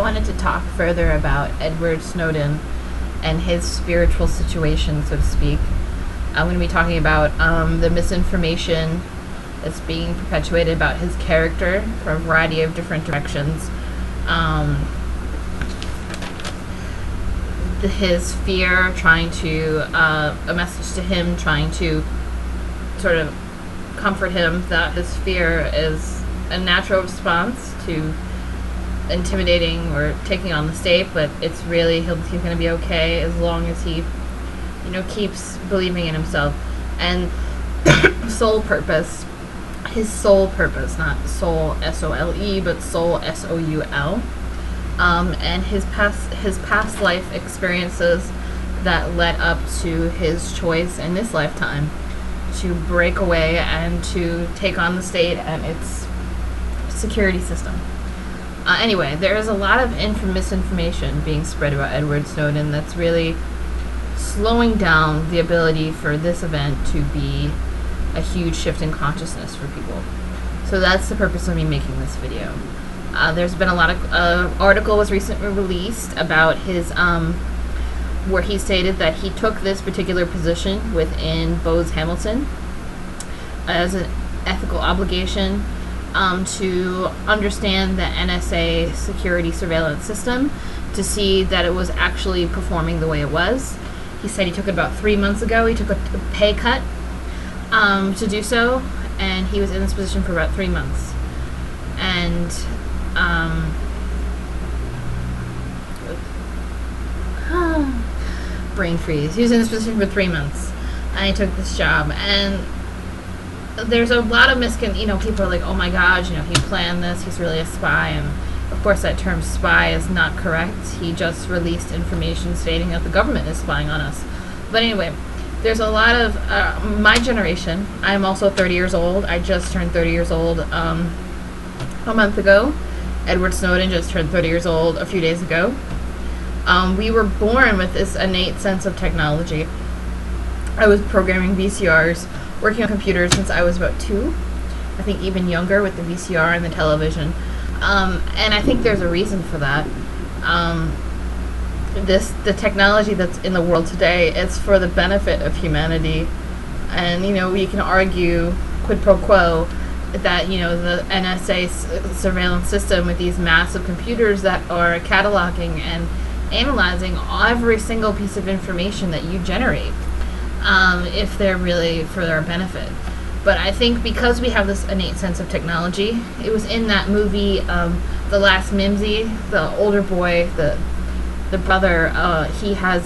wanted to talk further about Edward Snowden and his spiritual situation, so to speak. I'm going to be talking about the misinformation that's being perpetuated about his character from a variety of different directions. His fear, trying to, a message to him, trying to sort of comfort him that his fear is a natural response to intimidating or taking on the state, but it's really, he's going to be okay as long as he, keeps believing in himself. And soul purpose, his sole purpose, not soul S-O-L-E, but soul S-O-U-L, and his past life experiences that led up to his choice in this lifetime to break away and to take on the state and its security system. Anyway, there is a lot of misinformation being spread about Edward Snowden that's really slowing down the ability for this event to be a huge shift in consciousness for people. So that's the purpose of me making this video. There's been a lot of article was recently released about his where he stated that he took this particular position within Bose Hamilton as an ethical obligation to understand the NSA security surveillance system to see that it was actually performing the way it was. He said he took it about 3 months ago. He took a pay cut to do so, and he was in this position for about 3 months. And brain freeze. He was in this position for 3 months, and he took this job. And there's a lot of people are like, oh my gosh, he planned this, he's really a spy. And of course that term spy is not correct. He just released information stating that the government is spying on us. But anyway, there's a lot of my generation. I'm also 30 years old. I just turned 30 years old a month ago. Edward Snowden just turned 30 years old a few days ago. We were born with this innate sense of technology. I was programming VCRs, working on computers since I was about 2. I think even younger with the VCR and the television. And I think there's a reason for that. The technology that's in the world today is for the benefit of humanity. And, we can argue quid pro quo that, the NSA surveillance system with these massive computers that are cataloging and analyzing every single piece of information that you generate, if they're really for their benefit. But I think because we have this innate sense of technology, it was in that movie, The Last Mimsy, the older boy, the brother, he has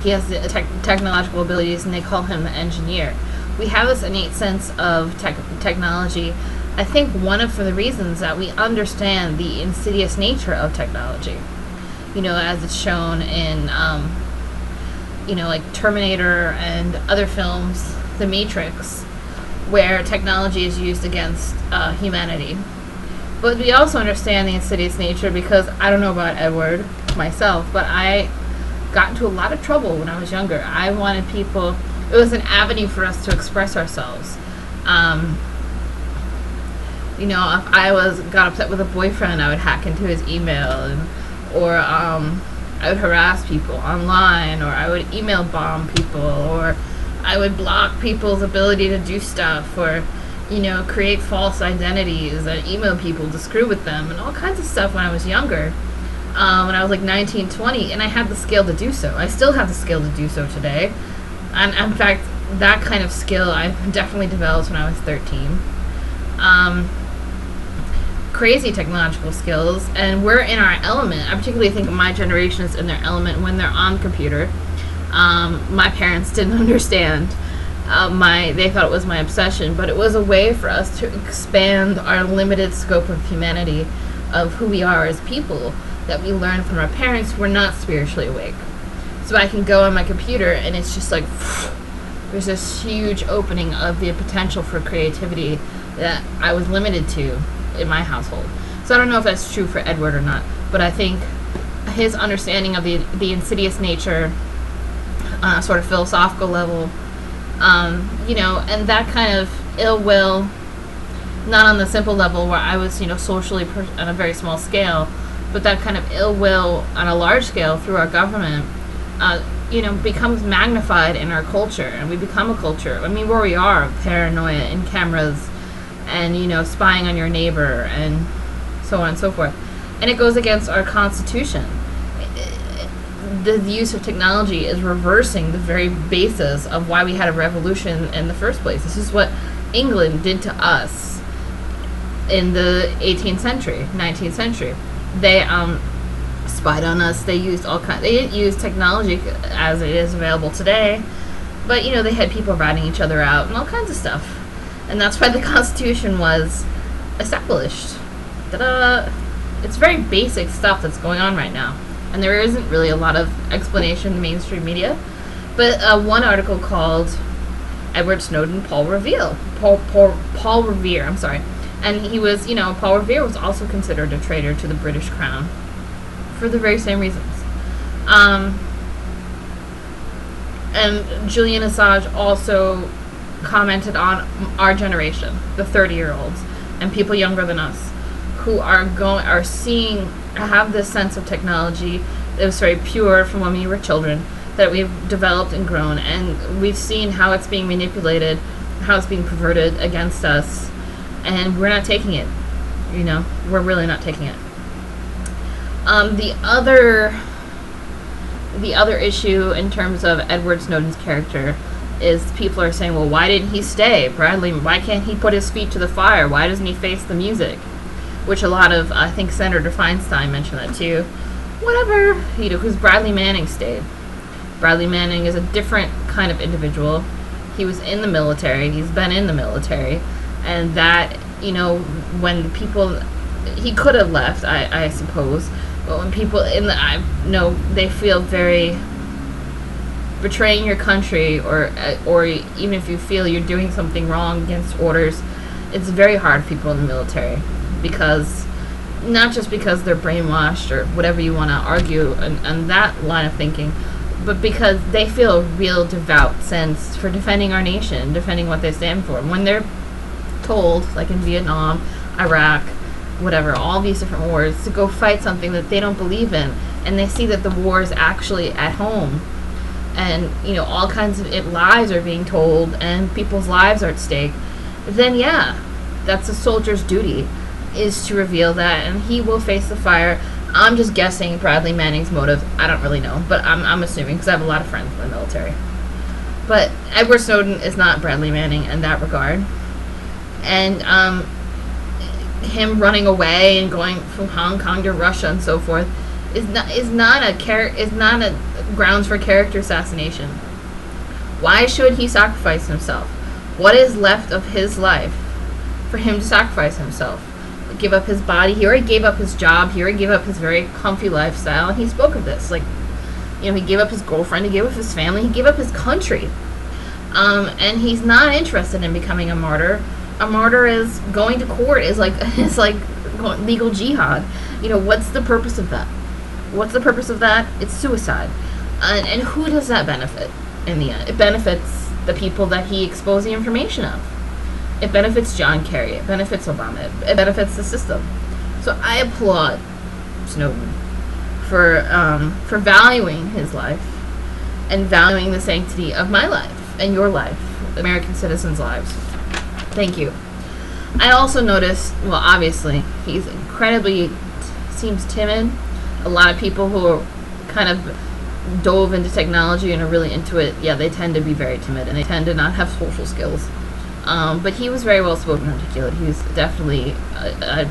the technological abilities, and they call him the engineer. We have this innate sense of technology. I think one of the reasons that we understand the insidious nature of technology, as it's shown in, like Terminator and other films, The Matrix, where technology is used against humanity. But we also understand the insidious nature because I don't know about Edward myself, but I got into a lot of trouble when I was younger. I wanted people, it was an avenue for us to express ourselves. If I got upset with a boyfriend, I would hack into his email, or I would harass people online, or I would email bomb people, or I would block people's ability to do stuff, or create false identities and email people to screw with them, and all kinds of stuff when I was younger, when I was like 19, 20, and I had the skill to do so. I still have the skill to do so today. And in fact, that kind of skill I definitely developed when I was 13. Crazy technological skills, and we're in our element. I particularly think my generation is in their element when they're on the computer. My parents didn't understand. They thought it was my obsession, but it was a way for us to expand our limited scope of humanity, of who we are as people, that we learned from our parents who were not spiritually awake. So I can go on my computer and it's just like, there's this huge opening of the potential for creativity that I was limited to in my household. So I don't know if that's true for Edward or not, but I think his understanding of the insidious nature on a sort of philosophical level, and that kind of ill will not on the simple level where I was, socially on a very small scale, but that kind of ill will on a large scale through our government, becomes magnified in our culture, and we become a culture. I mean, where we are, paranoia and cameras, and spying on your neighbor, and so on and so forth, and it goes against our Constitution. The use of technology is reversing the very basis of why we had a revolution in the first place. This is what England did to us in the 18th century, 19th century. They spied on us. They used they didn't use technology as it is available today, but they had people ratting each other out and all kinds of stuff. And that's why the Constitution was established. Ta-da! It's very basic stuff that's going on right now. And there isn't really a lot of explanation in the mainstream media. But one article called Edward Snowden, Paul Revere. I'm sorry. And he was, Paul Revere was also considered a traitor to the British Crown for the very same reasons. And Julian Assange also commented on our generation, the 30-year-olds, and people younger than us, who have this sense of technology that was very pure from when we were children, that we've developed and grown, and we've seen how it's being manipulated, how it's being perverted against us, and we're not taking it. We're really not taking it. The other issue in terms of Edward Snowden's character is people are saying, well, why didn't he stay? Bradley, why can't he put his feet to the fire? Why doesn't he face the music? Which a lot of, I think Senator Feinstein mentioned that too. Whatever, because Bradley Manning stayed. Bradley Manning is a different kind of individual. He was in the military. He's been in the military. And that, when people, he could have left, I suppose. But when people they feel very betraying your country, or even if you feel you're doing something wrong against orders, it's very hard for people in the military. Because not just because they're brainwashed or whatever you want to argue and that line of thinking, but because they feel a real devout sense for defending our nation, defending what they stand for. When they're told, like in Vietnam, Iraq, whatever, all these different wars, to go fight something that they don't believe in, and they see that the war is actually at home, and all kinds of lies are being told, and people's lives are at stake, then yeah, that's a soldier's duty, is to reveal that, and he will face the fire. I'm just guessing Bradley Manning's motive. I don't really know, but I'm assuming, because I have a lot of friends in the military. But Edward Snowden is not Bradley Manning in that regard. And him running away and going from Hong Kong to Russia and so forth is not a grounds for character assassination. Why should he sacrifice himself? What is left of his life for him to sacrifice himself? Give up his body. He already gave up his job. He already gave up his very comfy lifestyle, and he spoke of this. He gave up his girlfriend. He gave up his family. He gave up his country. And he's not interested in becoming a martyr. A martyr is going to court. Is like legal jihad. What's the purpose of that? What's the purpose of that? It's suicide. And who does that benefit in the end? It benefits the people that he exposed the information of. It benefits John Kerry. It benefits Obama. It benefits the system. So I applaud Snowden for valuing his life and valuing the sanctity of my life and your life, American citizens' lives. Thank you. I also noticed, well, obviously, he's seems timid. A lot of people who are kind of dove into technology and are really into it, yeah, they tend to be very timid and they tend to not have social skills. But he was very well spoken and articulate. He was definitely, I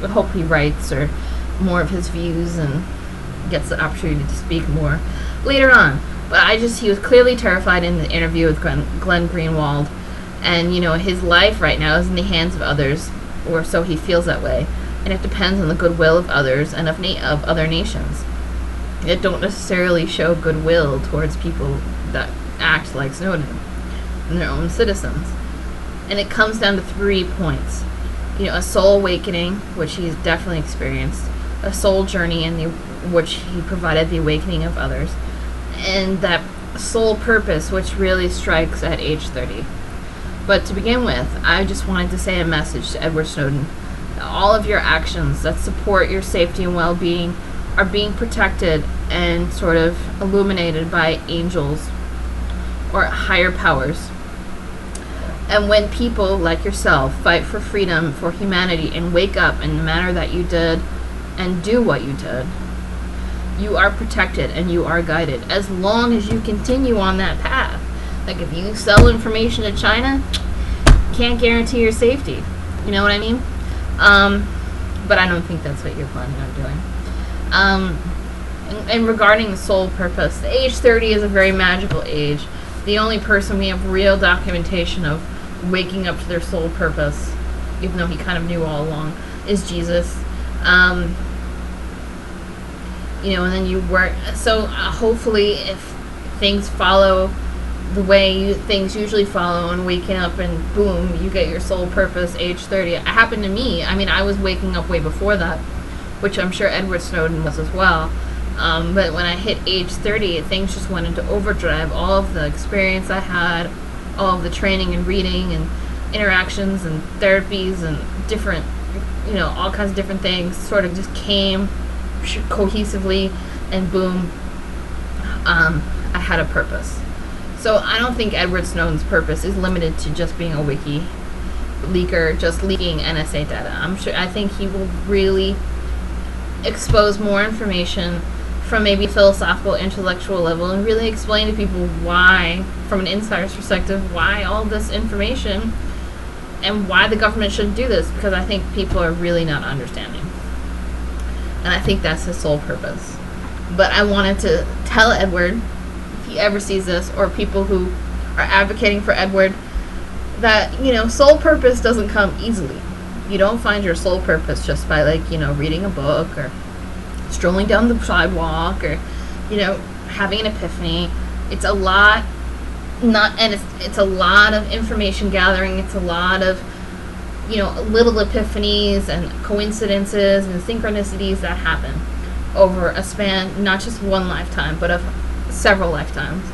would hope he writes or more of his views and gets the opportunity to speak more later on. But he was clearly terrified in the interview with Glenn Greenwald. And, his life right now is in the hands of others, or so he feels that way. And it depends on the goodwill of others and of other nations. It don't necessarily show goodwill towards people that act like Snowden and their own citizens. And it comes down to 3 points. A soul awakening, which he's definitely experienced. A soul journey in which he provided the awakening of others. And that soul purpose, which really strikes at age 30. But to begin with, I just wanted to say a message to Edward Snowden. All of your actions that support your safety and well-being are being protected and sort of illuminated by angels or higher powers. And when people like yourself fight for freedom, for humanity, and wake up in the manner that you did and do what you did, you are protected and you are guided as long as you continue on that path. Like if you sell information to China, can't guarantee your safety. You know what I mean? But I don't think that's what you're planning on doing. And regarding the soul purpose, the age 30 is a very magical age. The only person we have real documentation of waking up to their soul purpose, even though he kind of knew all along, is Jesus. You know, and then you work. So hopefully, if things follow the way things usually follow, and waking up and boom, you get your soul purpose age 30. It happened to me. I mean, I was waking up way before that, which I'm sure Edward Snowden was as well. But when I hit age 30, things just went into overdrive. All of the experience I had, all of the training and reading and interactions and therapies and different, you know, all kinds of different things sort of just came cohesively, and boom, I had a purpose. So I don't think Edward Snowden's purpose is limited to just being a wiki leaker, just leaking NSA data. I think he will really expose more information from maybe philosophical, intellectual level, and really explain to people why, from an insider's perspective, why all this information and why the government shouldn't do this, because I think people are really not understanding. And I think that's his sole purpose. But I wanted to tell Edward, if he ever sees this, or people who are advocating for Edward, that, you know, soul purpose doesn't come easily. You don't find your soul purpose just by, like, you know, reading a book or strolling down the sidewalk or, you know, having an epiphany. It's a lot, it's a lot of information gathering. It's a lot of, you know, little epiphanies and coincidences and synchronicities that happen over a span, not just one lifetime, but of several lifetimes.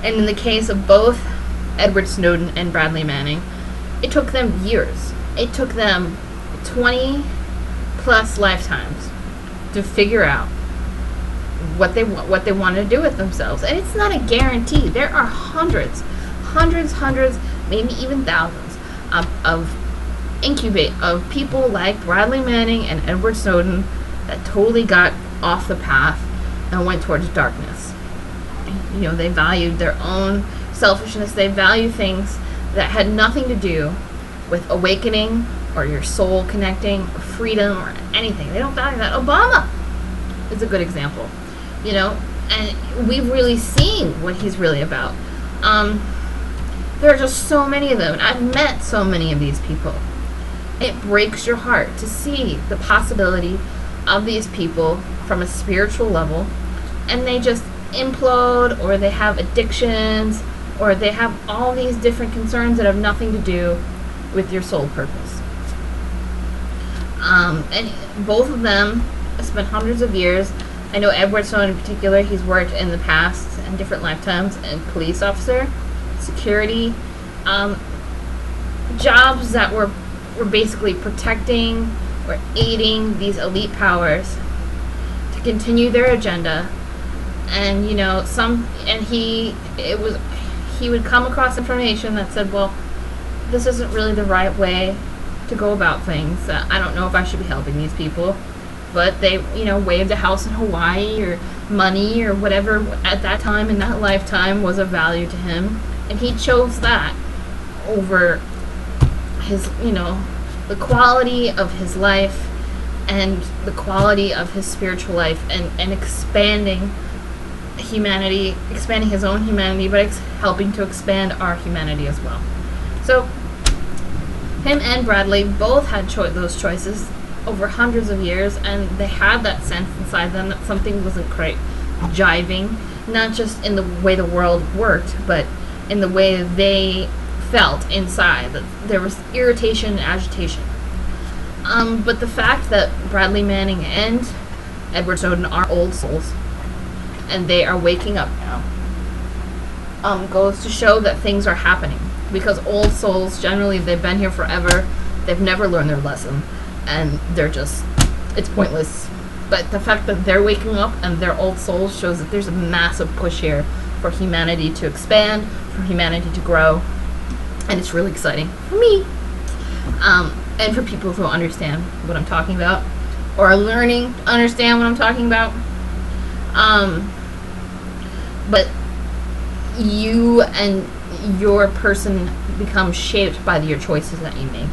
And in the case of both Edward Snowden and Bradley Manning, it took them years. It took them 20 plus lifetimes to figure out what they want to do with themselves. And it's not a guarantee. There are hundreds, maybe even thousands of people like Bradley Manning and Edward Snowden that totally got off the path and went towards darkness. You know, they valued their own selfishness. They value things that had nothing to do with awakening or your soul connecting or freedom or anything. They don't value that. Obama is a good example, you know, and we've really seen what he's really about. There are just so many of them, and I've met so many of these people. It breaks your heart to see the possibility of these people from a spiritual level, and they just implode, or they have addictions, or they have all these different concerns that have nothing to do with your soul purpose. And both of them spent hundreds of years. I know Edward Snowden in particular, he's worked in the past in different lifetimes as police officer, security, jobs that were basically protecting or aiding these elite powers to continue their agenda. And, you know, he would come across information that said, well, this isn't really the right way to go about things. I don't know if I should be helping these people. But they, you know, waved a house in Hawaii or money or whatever at that time in that lifetime was of value to him. And he chose that over his, you know, the quality of his life and the quality of his spiritual life, and expanding humanity, expanding his own humanity, but helping to expand our humanity as well. So him and Bradley both had those choices over hundreds of years, and they had that sense inside them that something wasn't quite jiving, not just in the way the world worked, but in the way they felt inside, that there was irritation and agitation. But the fact that Bradley Manning and Edward Snowden are old souls, and they are waking up now, goes to show that things are happening. because old souls, generally, they've been here forever, they've never learned their lesson, and they're just, it's pointless. But the fact that they're waking up and they're old souls shows that there's a massive push here for humanity to expand, for humanity to grow, and it's really exciting for me, and for people who understand what I'm talking about, or are learning to understand what I'm talking about. But you and your person become shaped by your choices that you make.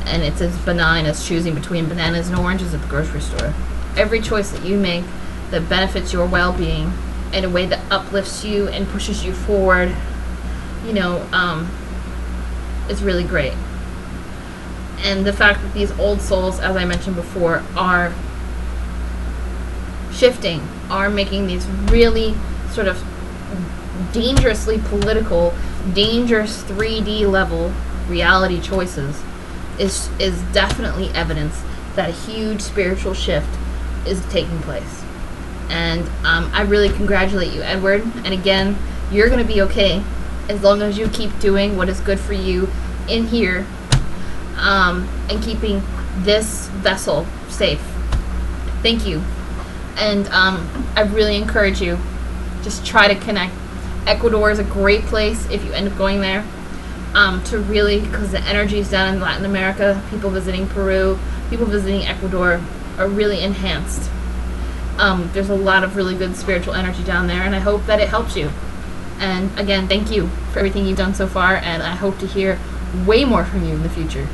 And it's as benign as choosing between bananas and oranges at the grocery store. Every choice that you make that benefits your well-being in a way that uplifts you and pushes you forward, is really great. And the fact that these old souls, as I mentioned before, are shifting, are making these really sort of dangerously political, dangerous 3D level reality choices is definitely evidence that a huge spiritual shift is taking place. And I really congratulate you, Edward. And again, you're going to be okay as long as you keep doing what is good for you in here, and keeping this vessel safe. Thank you. And I really encourage you, just try to connect. Ecuador is a great place if you end up going there, to really, because the energies down in Latin America, people visiting Peru, people visiting Ecuador, are really enhanced. There's a lot of really good spiritual energy down there, and I hope that it helps you. And again, thank you for everything you've done so far, and I hope to hear way more from you in the future.